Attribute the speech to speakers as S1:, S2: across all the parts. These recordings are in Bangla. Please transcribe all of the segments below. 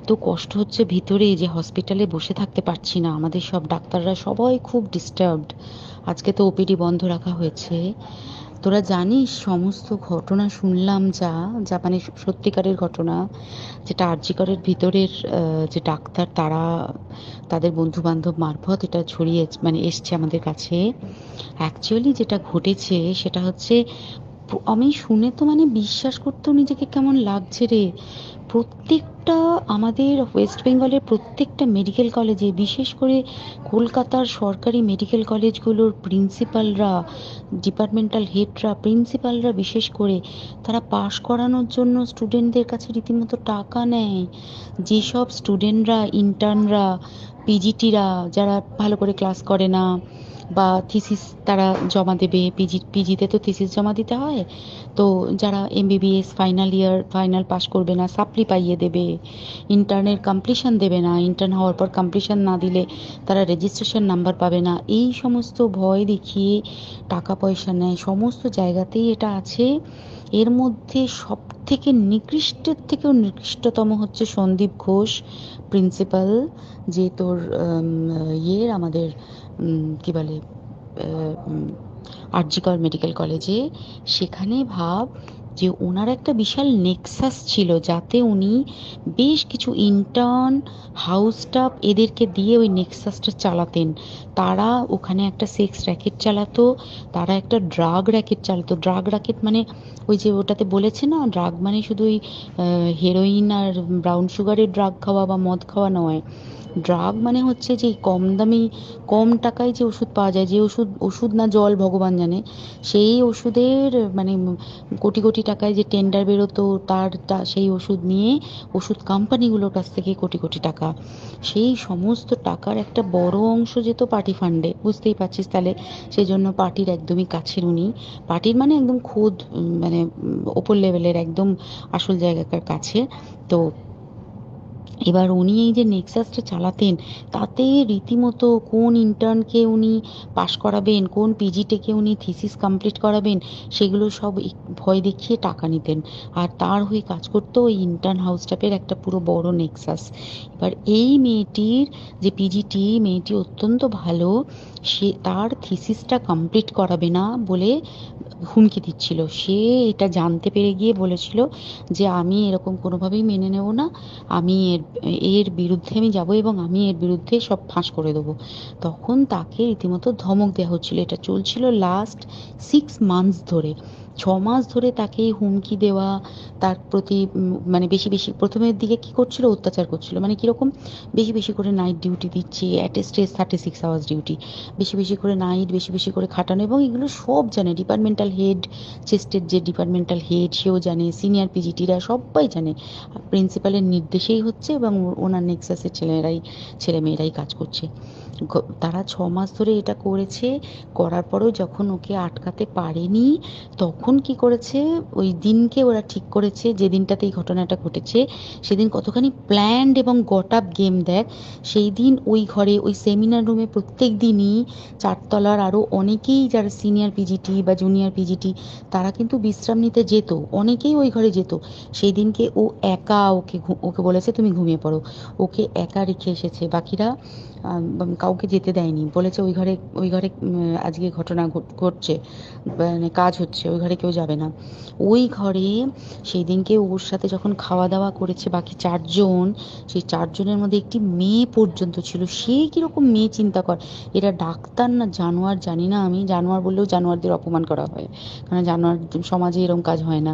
S1: এত কষ্ট হচ্ছে ভিতরে যে হসপিটালে বসে থাকতে পারছি না, আমাদের সব ডাক্তাররা সবাই খুব ডিস্টার্বড। আজকে তো ওপিডি বন্ধ রাখা হয়েছে। তোরা জানিস সমস্ত ঘটনা শুনলাম, যা যা মানে সত্যিকারের ঘটনা, যেটা আরজি করের ভিতরের যে ডাক্তার তারা তাদের বন্ধু বান্ধব মারফত এটা ছড়িয়ে মানে এসছে আমাদের কাছে। অ্যাকচুয়ালি যেটা ঘটেছে সেটা হচ্ছে, আমি শুনে তো মানে বিশ্বাস করতেও নিজেকে কেমন লাগছে রে। প্রত্যেকটা আমাদের ওয়েস্ট বেঙ্গলের প্রত্যেকটা মেডিকেল কলেজে, বিশেষ করে কলকাতার সরকারি মেডিকেল কলেজগুলোর প্রিন্সিপালরা, ডিপার্টমেন্টাল হেডরা, প্রিন্সিপালরা বিশেষ করে, তারা পাশ করানোর জন্য স্টুডেন্টদের কাছে রীতিমতো টাকা নেয়। যেসব স্টুডেন্টরা, ইন্টার্নরা, পিজিটিরা যারা ভালো করে ক্লাস করে না বা থিসিস তারা জমা দেবে, পিজিতে তো থিসিস জমা দিতে হয়, তো যারা MBBS final year final pass করবে না সাপ্লি পাইয়ে দেবে, ইন্টার্নের কমপ্লিশন দেবে না, ইন্টার্ন হওয়ার পর কমপ্লিশন না দিলে তারা রেজিস্ট্রেশন নাম্বার পাবে না, এই সমস্ত ভয় দেখিয়ে টাকা পয়সা নেয়। সমস্ত জায়গাতেই এটা আছে। এর মধ্যে সব থেকে নিকৃষ্টের থেকেও নিকৃষ্টতম হচ্ছে সন্দীপ ঘোষ, প্রিন্সিপাল, যে তোর আমাদের কি বলে আরজি কর মেডিকেল কলেজে। সেখানে ভাব যে ওনার একটা বিশাল নেক্সাস ছিল, যাতে উনি বেশ কিছু ইন্টার্ন, হাউস স্টাফ এদেরকে দিয়ে ওই নেক্সাসটা চালাতেন। তারা ওখানে একটা সেক্স র্যাকেট চালাতো, তারা একটা ড্রাগ র্যাকেট চালাতো। ড্রাগ র্যাকেট মানে ওই যে ওটাতে বলেছে না, ড্রাগ মানে শুধু ওই হেরোইন আর ব্রাউন সুগারের ড্রাগ খাওয়া বা মদ খাওয়া নয়। ড্রাগ মানে হচ্ছে যে কম দামি, কম টাকায় যে ওষুধ পাওয়া যায়, যে ওষুধ, ওষুধ না জল ভগবান জানে, সেই ওষুধের মানে কোটি কোটি টাকায় যে টেন্ডার বেরোতো, সেই ওষুধ নিয়ে ওষুধ কোম্পানিগুলোর কাছ থেকে কোটি কোটি টাকা, সেই সমস্ত টাকার একটা বড় অংশ যেত পার্টি ফান্ডে, বুঝতেই পারছিস তাহলে। সেই জন্য পার্টির একদমই কাছের উনি, পার্টির মানে একদম খোদ মানে ওপর লেভেলের একদম আসল জায়গাকার কাছে। তো এবার উনি এই যে নেক্সাসটা চালাতেন, তাতে রীতিমতো কোন ইন্টার্নকে উনি পাশ করাবেন, কোন পিজিটিকে উনি থিসিস কমপ্লিট করাবেন, সেগুলো সব ভয় দেখিয়ে টাকা নিতেন। আর তার হয়ে কাজ করতো ওই ইন্টার্ন হাউস স্টাফের একটা পুরো বড় নেক্সাস। এবার এই মেয়েটির, যে পিজিটি মেয়েটি অত্যন্ত ভালো, সে তার থিসিসটা কমপ্লিট করাবে না বলে হুমকি দিচ্ছিল। সে এটা জানতে পেরে গিয়ে বলেছিল যে আমি এরকম কোনোভাবেই মেনে নেব না, আমি এর এর বিরুদ্ধে আমি যাব এবং আমি এর বিরুদ্ধে সব ফাঁস করে দেবো। তখন তাকে রীতিমতো ধমক দেওয়া হচ্ছিল। এটা চলছিল লাস্ট 6 মান্থস ধরে, 6 মাস ধরে তাকে হুমকি দেওয়া, তার প্রতি মানে বেশি বেশি প্রথমের দিকে কি করছিল, অত্যাচার করছিল। মানে কিরকম, বেশি বেশি করে নাইট ডিউটি দিচ্ছে, at a stress 36 hours duty, বেশি বেশি করে নাইট, বেশি বেশি করে খাটানো, এবং এগুলো সব জানে ডিপার্টমেন্টাল হেড, চেস্টের যে ডিপার্টমেন্টাল হেড সেও জানে, সিনিয়র পিজিটিরা সবাই জানে। প্রিন্সিপালের নির্দেশেই হচ্ছে এবং ওনার নেক্সাসের ছেলেমেয়েরাই কাজ করছে। তারা 6 মাস ধরে এটা করেছে। করার পরেও যখন ওকে আটকাতে পারেনি, তখন কি করেছে, ওই দিনকে ওরা ঠিক করেছে যে দিনটাতে এই ঘটনাটা ঘটেছে, সেদিন কতখানি প্ল্যান্ড এবং গট আপ গেম দেখ। সেই দিন ওই ঘরে, ওই সেমিনার রুমে প্রত্যেক দিনই চারতলার আরও অনেকেই যারা সিনিয়র পিজিটি বা জুনিয়র পিজিটি, তারা কিন্তু বিশ্রাম নিতে যেত, অনেকেই ওই ঘরে যেত। সেই দিনকে ও একা, ওকে বলেছে তুমি ঘুমিয়ে পড়ো, ওকে একা রেখে এসেছে। বাকিরা কাউকে যেতে দেয়নি, বলেছে ওই ঘরে আজকে ঘটনা ঘটছে, মানে কাজ হচ্ছে, ওই ঘরে কেউ যাবে না। ওই ঘরে সেই দিনকে ওর সাথে যখন খাওয়া দাওয়া করেছে বাকি 4 জন, সেই 4 জনের মধ্যে একটি মেয়ে পর্যন্ত ছিল। সে কিরকম মেয়ে চিন্তা কর, এরা ডাক্তার না জানোয়ার জানি না, আমি জানোয়ার বললেও জানোয়ারদের অপমান করা হয়, কারণ জানোয়ার সমাজে এরকম কাজ হয় না।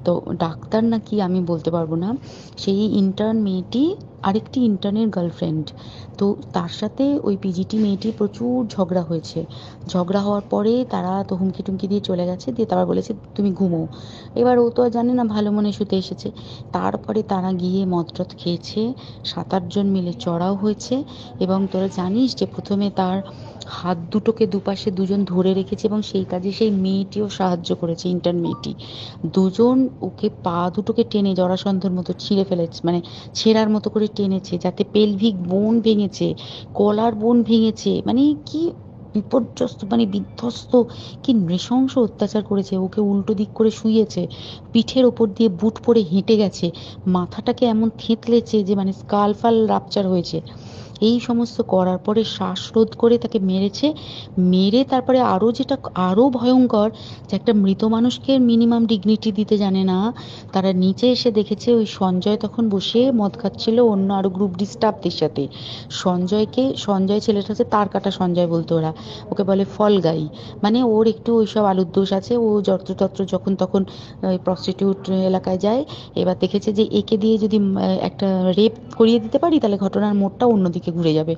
S1: তো ডাক্তার না কি আমি বলতে পারবো না। সেই ইন্টার্ন মেয়েটি আরেকটি ইন্টার্নের গার্লফ্রেন্ড। তো তার সাথে ওই পিজিটি মেয়েটির প্রচুর ঝগড়া হয়েছে। ঝগড়া হওয়ার পরে তারা তো হুমকি টুমকি দিয়ে চলে গেছে, দিয়ে তারপর বলেছে তুমি ঘুমো। এবার ও তো আর জানে না, ভালো মনে শুতে এসেছে। তারপরে তারা গিয়ে মদটদ খেয়েছে, 7-8 জন মিলে চড়াও হয়েছে। এবং তোরা জানিস যে প্রথমে তার হাত দুটোকে দুপাশে 2 জন ধরে রেখেছে, এবং সেই কাজে সেই মেয়েটিও সাহায্য করেছে, ইন্টার্ন মেয়েটি। 2 জন ওকে পা দুটোকে টেনে জরাসন্ধর মতো ছিঁড়ে ফেলেছে, মানে ছেঁড়ার মতো করে টেনেছে, যাতে পেলভিক বোন ভেঙেছে, কলার বোন ভেঙেছে। মানে কি বিপর্যস্ত মানে বিধ্বস্ত, কি নৃশংস অত্যাচার করেছে, ওকে উল্টো দিক করে শুইয়েছে, পিঠের ওপর দিয়ে বুট পরে হেঁটে গেছে, মাথাটাকে এমন থেঁতলেছে যে মানে স্কাল ফাল রাপচার হয়েছে। এই সমস্ত করার পরে শ্বাসরোধ করে তাকে মেরেছে। মেরে তারপরে আরো যেটা আরো ভয়ঙ্কর, যে একটা মৃত মানুষকে মিনিমাম ডিগনিটি দিতে জানে না, তারা নিচে এসে দেখেছে ওই সঞ্জয় তখন বসে মদ খাচ্ছিল অন্য আরো গ্রুপ ডি স্টাফদের সাথে। সঞ্জয় ছেলেটা হচ্ছে তার কাটা সঞ্জয় বলতো ওরা, ওকে বলে ফল গাই। মানে ওর একটু ওইসব আলুর দোষ আছে, ও যত্রতত্র যখন তখন প্রস্টিটিউট এলাকায় যায়। এবার দেখেছে যে একে দিয়ে যদি একটা রেপ করিয়ে দিতে পারি তাহলে ঘটনার মোড়টা অন্যদিকে ঘুরে যাবে।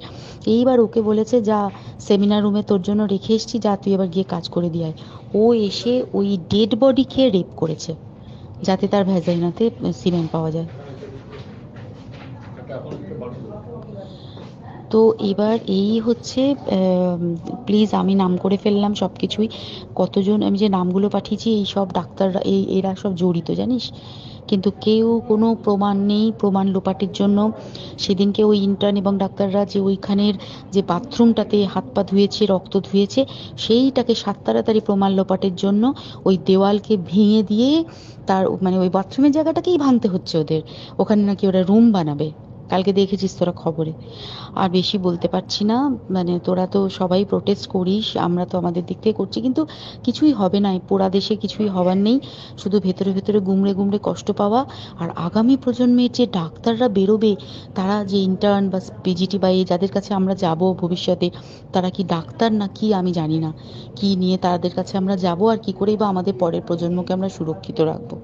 S1: এইবার ওকে বলেছে, যা সেমিনার রুমে তোর জন্য রেখে এসেছি, যা তুই এবার গিয়ে কাজ করে দিয়ে আয়। ও এসে ওই ডেড বডিকে রেপ করেছে যাতে তার ভ্যাজাইনাতে সিমেন্ট পাওয়া যায়। তো এবার এই হচ্ছে, প্লিজ আমি নাম করে ফেললাম সব কিছুই, কতজন আমি যে নামগুলো পাঠিয়েছি এই সব ডাক্তাররা, এরা সব জড়িত জানিস। কিন্তু কেউ কোনো প্রমাণ নেই, প্রমাণ লোপাটের জন্য সেদিনকে ওই ইন্টার্ন এবং ডাক্তাররা যে ওইখানের যে বাথরুমটাতে হাত পা ধুয়েছে, রক্ত ধুয়েছে, সেইটাকে সাত তাড়াতাড়ি প্রমাণ লোপাটের জন্য ওই দেওয়ালকে ভেঙে দিয়ে তার মানে ওই বাথরুমের জায়গাটাকেই ভাঙতে হচ্ছে ওদের। ওখানে নাকি ওরা রুম বানাবে, কালকে দেখেছিস তোরা খবরে। আর বেশি বলতে পারছি না, মানে তোরা তো সবাই প্রোটেস্ট করিস, আমরা তো আমাদের দিক থেকে করছি, কিন্তু কিছুই হবে না, এই পোড়া দেশে কিছুই হবার নেই, শুধু ভেতরে ভেতরে গুমড়ে গুমড়ে কষ্ট পাওয়া। আর আগামী প্রজন্মের যে ডাক্তাররা বেরোবে, তারা যে ইন্টার্ন বা পিজিটি বা এই যাদের কাছে আমরা যাব ভবিষ্যতে, তারা কি ডাক্তার না কি আমি জানি না, কি নিয়ে তাদের কাছে আমরা যাব আর কি করেই বা আমাদের পরের প্রজন্মকে আমরা সুরক্ষিত রাখবো।